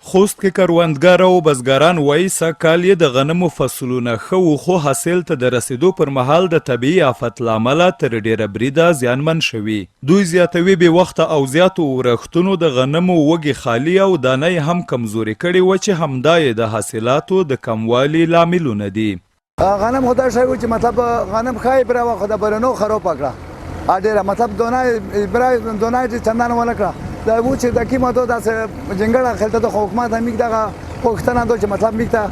خوست کې کروندګر او بزګران وایي سږکال یې د غنمو فصلونه ښه وو، خو حاصل ته د رسېدو پر مهال د طبیعي آفت له امله تر ډېره بریده زیانمن شوي. دوی زیاتوي بې وخته او زیاتو ورښتونو د غنمو وږې خالي او دانه یې هم کمزوري کړې وه چې همدا یې د حاصلاتو د کموالي لاملونه دي. غنم خدا شوی و چې مطلب غنم ښایي بره وه خو د برنو خراب کړه ډېره مطلب دونه چې چندان ونه کړه دا و چې د قیمتو داسې جنګړه خلته د حکومت هم دغه پوښتنه ده چې مطلب میکته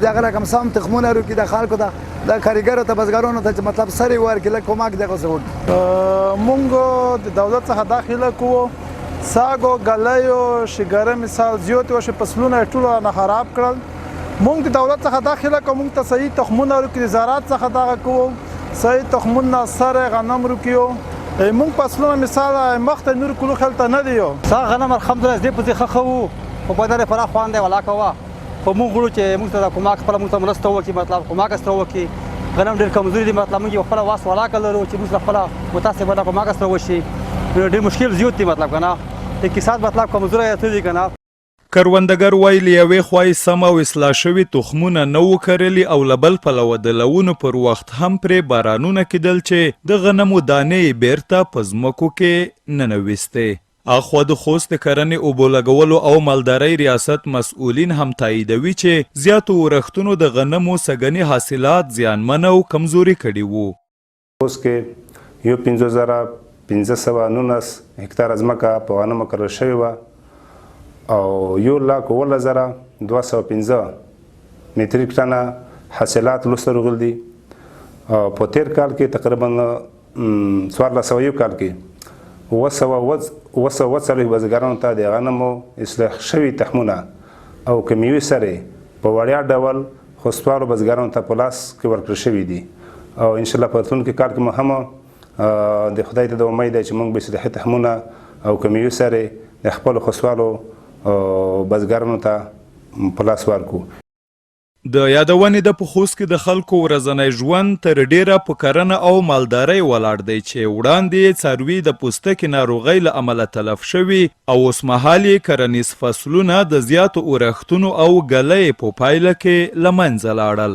د هغه رقم سم تخمونه ورکړي د خلکو ته د کارګرو ته بزګرانو ته چې مطلب سرې ورکړي لږ کومک دغسې وکړي. مونږ د دولت څخه دا هیله کوو ساګو ګلیو شګره مثال زیات وشي فصلونه یې ټوله نه خراب کړل. مونږ د دولت څخه دا هیله کوو مونږ ته صحیح تخمونه ورکړي، د زراعت څخه دغه کوو صحیح تخمونه سره غنم ورکړو. مونږ فصلونه مثال مخته نور کلو خلته نه دی سا غنم الحمدلله دې په ځخه خو په بدر فرا خوان دی ولا کوه خو مونږ غواړو چې مونږ ته کومک خپل مونږ ته مرسته وکړي مطلب کومک سره وکړي. غنم ډېر کمزوري دي مطلب مونږ خپل واس ولا کلرو چې مونږ خپل متاسفه دا کومک سره وشي ډېر مشکل زیات دي مطلب کنه اقتصاد مطلب کمزوري دی کنه. کروندګر وایي له یوې خوا سم او اصلاح شوي تخمونه نه وو کرلي او له بل پلوه د لونو پر وخت هم پرې بارانونه کېدل چې د غنمو دانې بیرته په ځمکو کې ننویستې. اخوا د خوست د کرنې اوبو لګولو او مالدارۍ ریاست مسؤلین هم تاییدوي چې زیاتو ورښتونو د غنمو سږني حاصلات زیانمن او کمزوري کړي وو. خوست کې یو 15,519 هکتاره ځمکه په غنمو کرل شوې وه او 1,17,215 متریک ټنه حاصلات لوسته راغلي دي. په تیر کال کې تقریبا 1401 کال کې 940 بزګرانو ته د غنمو اصلاح شوي تخمونه او کمیوي سرې په وړیا ډول خوستوالو بزګرانو ته په لاس کې ورکړل شوي دي او انشاءالله په راتلونکي کال کې مو هم د خدای ته د امید دی چې موږ به اصلاحي تخمونه او کمیوي سرې د خپلو خوستوالو بزګرانو ته په لاس ورکړو. د یادونې د په خوست کې د خلکو ورځنی ژوند تر ډیره په کرنه او مالدارۍ ولاړ دی چې وړاندې څاروي د پوستکي ناروغۍ له امله تلف شوي او اوسمهال یې کرنیز فصلونه د زیاتو اورښتونو او ګلۍ په پایله کې له منځه لاړل.